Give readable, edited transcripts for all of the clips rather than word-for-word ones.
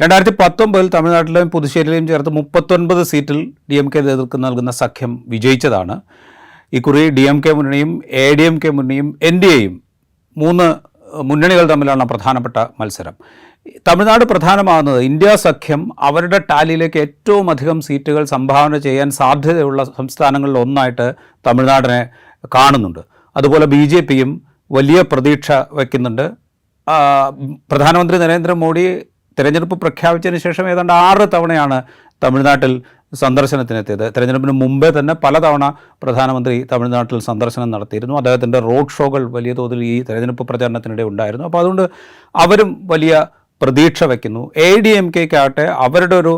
2019 തമിഴ്നാട്ടിലെയും പുതുച്ചേരിയിലെയും ചേർത്ത് 39 സീറ്റിൽ DMK നേതൃത്വം നൽകുന്ന സഖ്യം വിജയിച്ചതാണ്. ഇക്കുറി DMK മുന്നണിയും ADMK മുന്നണിയും NDAയും മൂന്ന് മുന്നണികൾ തമ്മിലാണ് പ്രധാനപ്പെട്ട മത്സരം. തമിഴ്നാട് പ്രധാനമാകുന്നത് ഇന്ത്യ സഖ്യം അവരുടെ ടാലിയിലേക്ക് ഏറ്റവും അധികം സീറ്റുകൾ സംഭാവന ചെയ്യാൻ സാധ്യതയുള്ള സംസ്ഥാനങ്ങളിൽ ഒന്നായിട്ട് തമിഴ്നാടിനെ കാണുന്നുണ്ട്. അതുപോലെ BJPയും വലിയ പ്രതീക്ഷ വയ്ക്കുന്നുണ്ട്. പ്രധാനമന്ത്രി നരേന്ദ്രമോദി തെരഞ്ഞെടുപ്പ് പ്രഖ്യാപിച്ചതിന് ശേഷം ഏതാണ്ട് 6 തവണയാണ് തമിഴ്നാട്ടിൽ സന്ദർശനത്തിനെത്തിയത്. തെരഞ്ഞെടുപ്പിന് മുമ്പേ തന്നെ പലതവണ പ്രധാനമന്ത്രി തമിഴ്നാട്ടിൽ സന്ദർശനം നടത്തിയിരുന്നു. അദ്ദേഹത്തിൻ്റെ റോഡ് ഷോകൾ വലിയ തോതിൽ ഈ തെരഞ്ഞെടുപ്പ് പ്രചാരണത്തിനിടെ ഉണ്ടായിരുന്നു. അപ്പോൾ അതുകൊണ്ട് അവരും വലിയ പ്രതീക്ഷ വയ്ക്കുന്നു. ADMKക്കാകട്ടെ അവരുടെ ഒരു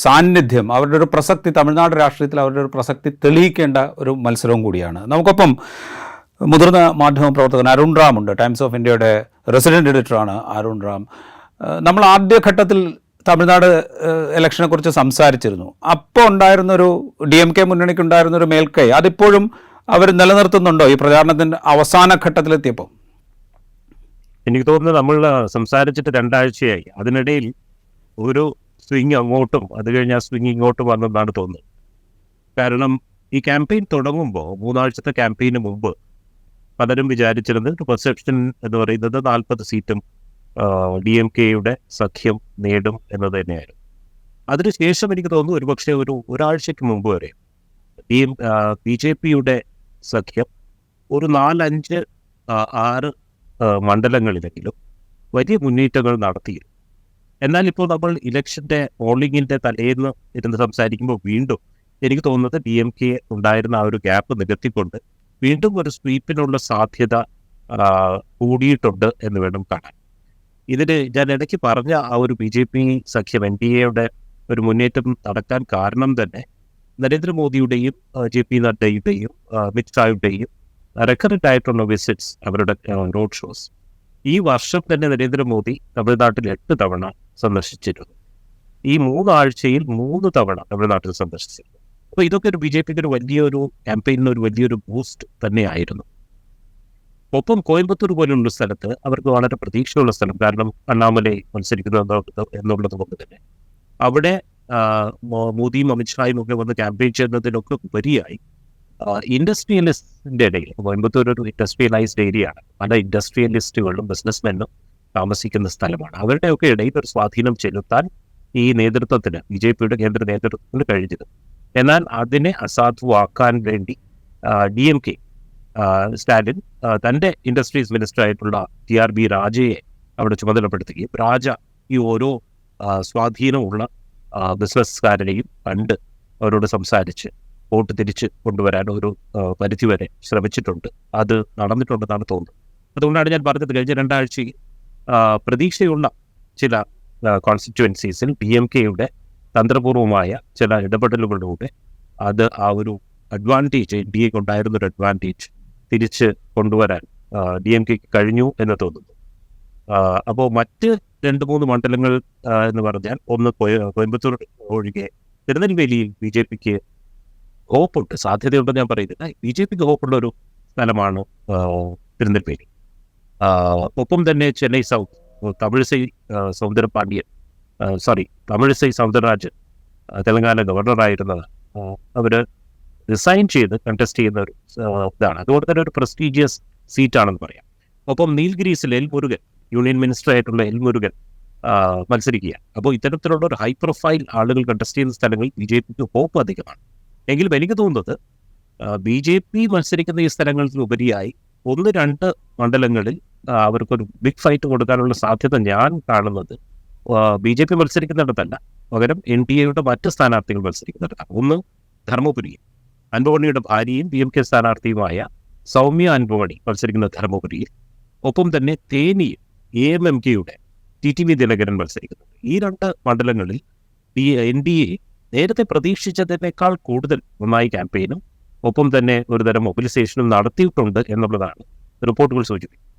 സാന്നിധ്യം, അവരുടെ ഒരു പ്രസക്തി, തമിഴ്നാട് രാഷ്ട്രീയത്തിൽ അവരുടെ ഒരു പ്രസക്തി തെളിയിക്കേണ്ട ഒരു മത്സരവും കൂടിയാണ്. നമുക്കൊപ്പം മുതിർന്ന മാധ്യമ പ്രവർത്തകൻ അരുൺ റാം ഉണ്ട്. ടൈംസ് ഓഫ് ഇന്ത്യയുടെ റെസിഡൻറ്റ് എഡിറ്ററാണ് അരുൺ റാം. നമ്മൾ ആദ്യഘട്ടത്തിൽ തമിഴ്നാട് ഇലക്ഷനെക്കുറിച്ച് സംസാരിച്ചിരുന്നു. അപ്പോൾ ഉണ്ടായിരുന്നൊരു DMK മുന്നണിക്ക് ഉണ്ടായിരുന്നൊരു മേൽക്കൈ അതിപ്പോഴും അവർ നിലനിർത്തുന്നുണ്ടോ ഈ പ്രചാരണത്തിൻ്റെ അവസാന ഘട്ടത്തിലെത്തിയപ്പോൾ? എനിക്ക് തോന്നുന്നത് നമ്മൾ സംസാരിച്ചിട്ട് 2 ആഴ്ചയായി. അതിനിടയിൽ ഒരു സ്വിങ് അങ്ങോട്ടും അത് കഴിഞ്ഞ് ആ സ്വിങ് ഇങ്ങോട്ടും വന്നെന്നാണ് തോന്നുന്നത്. കാരണം ഈ ക്യാമ്പയിൻ തുടങ്ങുമ്പോൾ 3 ആഴ്ചത്തെ ക്യാമ്പയിന് മുമ്പ് പലരും വിചാരിച്ചിരുന്നത് പെർസെപ്ഷൻ എന്ന് പറയുന്നത് 40 സീറ്റും DMKയുടെ സഖ്യം നേടും എന്നത് തന്നെയായിരുന്നു. അതിനുശേഷം എനിക്ക് തോന്നുന്നു ഒരുപക്ഷെ ഒരാഴ്ചയ്ക്ക് മുമ്പ് വരെ BJPയുടെ സഖ്യം ഒരു 4-5-6 മണ്ഡലങ്ങളിലെങ്കിലും വലിയ മുന്നേറ്റങ്ങൾ നടത്തിയിരുന്നു. എന്നാൽ ഇപ്പോൾ നമ്മൾ ഇലക്ഷൻ്റെ പോളിംഗിൻ്റെ തലേന്ന് ഇരുന്ന് സംസാരിക്കുമ്പോൾ വീണ്ടും എനിക്ക് തോന്നുന്നത് DMK ഉണ്ടായിരുന്ന ആ ഒരു ഗ്യാപ്പ് നികത്തിക്കൊണ്ട് വീണ്ടും ഒരു സ്വീപ്പിനുള്ള സാധ്യത കൂടിയിട്ടുണ്ട് എന്ന് വേണം കാണാൻ. ഇതിന് ഞാൻ ഇടയ്ക്ക് പറഞ്ഞ ആ ഒരു BJP സഖ്യം NDAയുടെ ഒരു മുന്നേറ്റം നടക്കാൻ കാരണം തന്നെ നരേന്ദ്രമോദിയുടെയും JP നഡ്ഡയുടെയും അമിത് ഷായുടെയും റെക്കറൻ്റ് ആയിട്ടുള്ള വിസിറ്റ്സ്, അവരുടെ റോഡ് ഷോസ്. ഈ വർഷം തന്നെ നരേന്ദ്രമോദി തമിഴ്നാട്ടിൽ 8 തവണ സന്ദർശിച്ചിരുന്നു. ഈ 3 ആഴ്ചയിൽ 3 തവണ തമിഴ്നാട്ടിൽ സന്ദർശിച്ചിരുന്നു. അപ്പോൾ ഇതൊക്കെ ഒരു BJPക്ക് ഒരു വലിയൊരു ക്യാമ്പയിനിന് ഒരു വലിയൊരു ബൂസ്റ്റ് തന്നെയായിരുന്നു. ഒപ്പം കോയമ്പത്തൂർ പോലുള്ള സ്ഥലത്ത് അവർക്ക് വളരെ പ്രതീക്ഷയുള്ള സ്ഥലം, കാരണം അണ്ണാമലൈ മത്സരിക്കുന്നു എന്നുള്ളത് കൊണ്ട് തന്നെ അവിടെ മോദിയും അമിത്ഷായും ഒക്കെ വന്ന് ക്യാമ്പയിൻ ചെയ്യുന്നതിനൊക്കെ ഉപരിയായി ഇൻഡസ്ട്രിയലിസ്റ്റിൻ്റെ ഇടയിൽ, കോയമ്പത്തൂർ ഒരു ഇൻഡസ്ട്രിയലൈസ്ഡ് ഏരിയ ആണ്, പല ഇൻഡസ്ട്രിയലിസ്റ്റുകളും ബിസിനസ്മെന്നും താമസിക്കുന്ന സ്ഥലമാണ്. അവരുടെയൊക്കെ ഇടയിൽ ഒരു സ്വാധീനം ചെലുത്താൻ ഈ നേതൃത്വത്തിന്, BJPയുടെ കേന്ദ്ര നേതൃത്വത്തിന് കഴിഞ്ഞിരുന്നു. എന്നാൽ അതിനെ അസാധുവാക്കാൻ വേണ്ടി DMK സ്റ്റാലിൻ തൻ്റെ ഇൻഡസ്ട്രീസ് മിനിസ്റ്ററായിട്ടുള്ള TRB രാജയെ അവിടെ ചുമതലപ്പെടുത്തുകയും രാജ ഈ ഓരോ സ്വാധീനമുള്ള ബിസിനസ്സുകാരനെയും കണ്ട് അവരോട് സംസാരിച്ച് വോട്ട് തിരിച്ച് കൊണ്ടുവരാൻ ഒരു പരിധിവരെ ശ്രമിച്ചിട്ടുണ്ട്. അത് നടന്നിട്ടുണ്ടെന്നാണ് തോന്നുന്നത്. അതുകൊണ്ടാണ് ഞാൻ പറഞ്ഞത് കഴിഞ്ഞ 2 ആഴ്ചയിൽ പ്രതീക്ഷയുള്ള ചില കോൺസ്റ്റിറ്റ്യുവൻസീസിൽ DMKയുടെ തന്ത്രപൂർവമായ ചില ഇടപെടലുകളിലൂടെ അത് ആ ഒരു അഡ്വാൻറ്റേജ്, NDAക്ക് ഉണ്ടായിരുന്നൊരു അഡ്വാൻറ്റേജ് തിരിച്ച് കൊണ്ടുവരാൻ DMKക്ക് കഴിഞ്ഞു എന്ന് തോന്നുന്നു. അപ്പോൾ മറ്റ് 2-3 മണ്ഡലങ്ങൾ എന്ന് പറഞ്ഞാൽ ഒന്ന് കോയമ്പത്തൂർ ഒഴികെ തിരുനെൽവേലിയിൽ BJPക്ക് ഹോപ്പുണ്ട്, സാധ്യതയുണ്ടെന്ന് ഞാൻ പറയുന്നില്ല. BJPക്ക് ഹോപ്പുള്ള ഒരു സ്ഥലമാണ് തിരുനെൽവേലി. ഒപ്പം തന്നെ ചെന്നൈ സൗത്ത്, തമിഴിസൈ സൗന്ദരരാജൻ തെലങ്കാന ഗവർണറായിരുന്നത്, അവർ റിസൈൻ ചെയ്ത് കണ്ടസ്റ്റ് ചെയ്യുന്ന ഒരു ഇതാണ്. അതുകൊണ്ട് തന്നെ ഒരു പ്രസ്റ്റീജിയസ് സീറ്റാണെന്ന് പറയാം. ഒപ്പം നീൽഗിരീസിൽ എൽ മുരുകൻ, യൂണിയൻ മിനിസ്റ്റർ ആയിട്ടുള്ള എൽ മുരുകൻ മത്സരിക്കുക. അപ്പോൾ ഇത്തരത്തിലുള്ള ഒരു ഹൈ പ്രൊഫൈൽ ആളുകൾ കണ്ടസ്റ്റ് ചെയ്യുന്ന സ്ഥലങ്ങളിൽ BJPക്ക് ഹോപ്പ് അധികമാണ്. എങ്കിലും എനിക്ക് തോന്നുന്നത് BJP മത്സരിക്കുന്ന ഈ സ്ഥലങ്ങൾക്ക് ഉപരിയായി 1-2 മണ്ഡലങ്ങളിൽ അവർക്കൊരു ബിഗ് ഫൈറ്റ് കൊടുക്കാനുള്ള സാധ്യത ഞാൻ കാണുന്നത് BJP മത്സരിക്കുന്നിടത്തല്ല, പകരം NDAയുടെ മറ്റ് സ്ഥാനാർത്ഥികൾ മത്സരിക്കുന്നിടത്താണ്. ഒന്ന് ധർമ്മപുരി, അൻപുമണിയുടെ ഭാര്യയും DMK സ്ഥാനാർത്ഥിയുമായ സൗമ്യ അൻപുമണി മത്സരിക്കുന്ന ധർമ്മപുരിയിൽ. ഒപ്പം തന്നെ തേനിയിൽ AMMKയുടെ TTV ദിനകരൻ മത്സരിക്കുന്നുണ്ട്. ഈ 2 മണ്ഡലങ്ങളിൽ NDA നേരത്തെ പ്രതീക്ഷിച്ചതിനേക്കാൾ കൂടുതൽ നന്നായി ക്യാമ്പയിനും ഒപ്പം തന്നെ ഒരുതരം മൊബിലൈസേഷനും നടത്തിയിട്ടുണ്ട് എന്നുള്ളതാണ് റിപ്പോർട്ടുകൾ സൂചിപ്പിക്കുന്നത്.